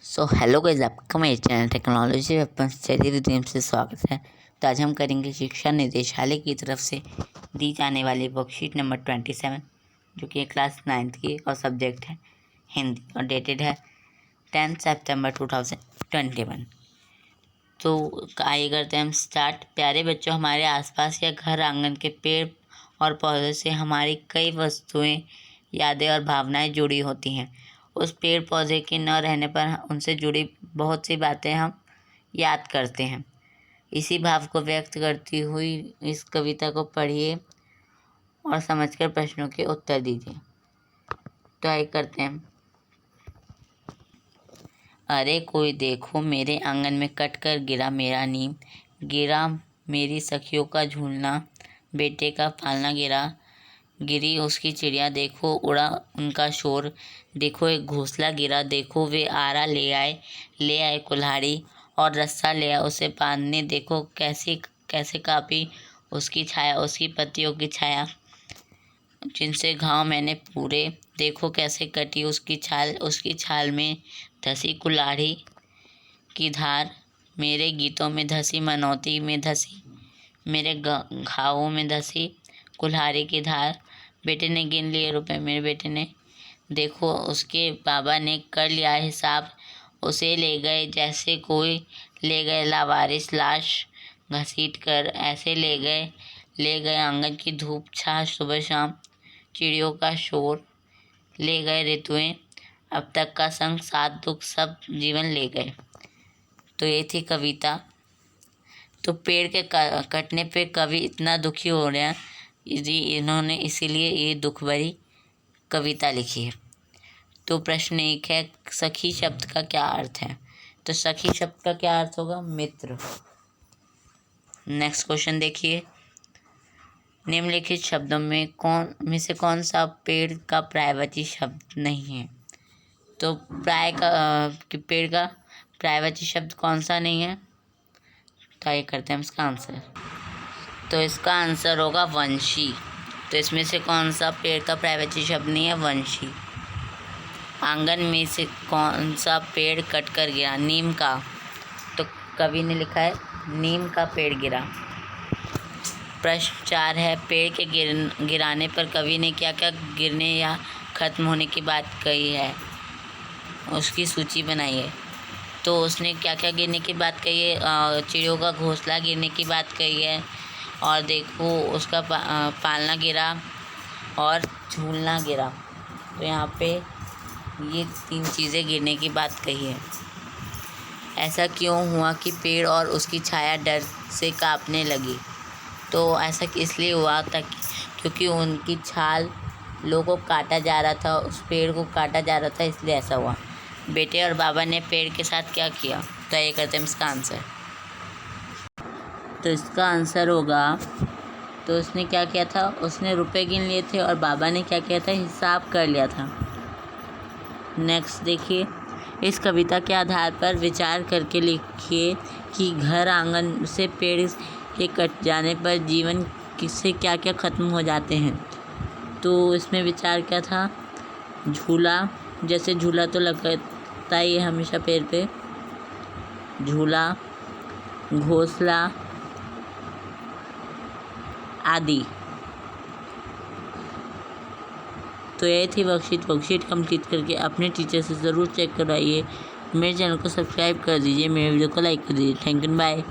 So hello guys, आपका मेरे channel technology weapon study with game से स्वागत है। तो आज हम करेंगे शिक्षा निदेशालय की तरफ से दी जाने वाली वर्कशीट नंबर 27, जो कि क्लास 9th की और सब्जेक्ट है हिंदी और डेटेड है 10 सितंबर 2021। तो आइए करते हैं हम स्टार्ट। प्यारे बच्चों, हमारे आसपास या घर आंगन के पेड़ और पौधे से हमारी कई वस्तुएं, यादें और भावनाएं जुड़ी होती हैं। उस पेड़ पौधे के न रहने पर उनसे जुड़ी बहुत सी बातें हम याद करते हैं। इसी भाव को व्यक्त करती हुई इस कविता को पढ़िए और समझकर प्रश्नों के उत्तर दीजिए। तो आइए करते हैं। अरे कोई देखो, मेरे आंगन में कट कर गिरा मेरा नीम, गिरा मेरी सखियों का झूलना, बेटे का पालना गिरा, गिरी उसकी चिड़िया, देखो उड़ा उनका शोर, देखो एक घोंसला गिरा, देखो वे आरा ले आए कुल्हाड़ी और रस्सा ले आए उसे बांधने, देखो कैसे कैसे कापी उसकी छाया, उसकी पत्तियों की छाया जिनसे घाव मैंने पूरे, देखो कैसे कटी उसकी छाल में धसी कुल्हाड़ी की धार, मेरे गीतों में धसी मनौती में धसी, मेरे घावों में धसी कुल्हाड़ी की धार। बेटे ने गिन लिए रुपए, मेरे बेटे ने, देखो उसके बाबा ने कर लिया हिसाब, उसे ले गए जैसे कोई ले गए लावारिस लाश घसीट कर, ऐसे ले गए आंगन की धूप छाह सुबह शाम, चिड़ियों का शोर, ले गए ऋतुएं, अब तक का संग साथ दुख सब जीवन ले गए। तो ये थी कविता। तो पेड़ के कटने पे कवि इतना दुखी हो रहे हैं जी, इन्होंने इसीलिए ये दुख भरी कविता लिखी है। तो प्रश्न एक है, सखी शब्द का क्या अर्थ है? तो सखी शब्द का क्या अर्थ होगा? मित्र। नेक्स्ट क्वेश्चन देखिए, निम्नलिखित शब्दों में से कौन सा पेड़ का पर्यायवाची शब्द नहीं है? तो पेड़ का पर्यायवाची शब्द कौन सा नहीं है? तो आइए करते हैं इसका आंसर। तो इसका आंसर होगा वंशी। तो इसमें से कौन सा पेड़ का पर्यायवाची शब्द नहीं है? वंशी। आंगन में से कौन सा पेड़ कट कर गिरा? नीम का। तो कवि ने लिखा है नीम का पेड़ गिरा। प्रश्न 4 है, पेड़ के गिराने पर कवि ने क्या क्या गिरने या खत्म होने की बात कही है? उसकी सूची बनाइए। तो उसने क्या क्या गिरने की बात कही है? चिड़ियों का घोंसला गिरने की बात कही है, और देखो उसका पालना गिरा और झूलना गिरा। तो यहाँ पे ये 3 चीज़ें गिरने की बात कही है। ऐसा क्यों हुआ कि पेड़ और उसकी छाया डर से कांपने लगी? तो ऐसा इसलिए हुआ था क्योंकि उनकी छाल लोगों को काटा जा रहा था, उस पेड़ को काटा जा रहा था, इसलिए ऐसा हुआ। बेटे और बाबा ने पेड़ के साथ क्या किया? तो ये करते हैं इसका आंसर। तो इसका आंसर होगा, तो उसने क्या किया था? उसने रुपए गिन लिए थे और बाबा ने क्या किया था? हिसाब कर लिया था। नेक्स्ट देखिए, इस कविता के आधार पर विचार करके लिखिए कि घर आंगन से पेड़ के कट जाने पर जीवन से क्या क्या ख़त्म हो जाते हैं। तो इसमें विचार क्या था? झूला, जैसे झूला तो लगता ही है हमेशा पेड़ पे, झूला, घोंसला आदि। तो ये थी वर्कशीट कंप्लीट करके अपने टीचर से ज़रूर चेक करवाइए। मेरे चैनल को सब्सक्राइब कर दीजिए, मेरे वीडियो को लाइक कर दीजिए। Thank you, bye.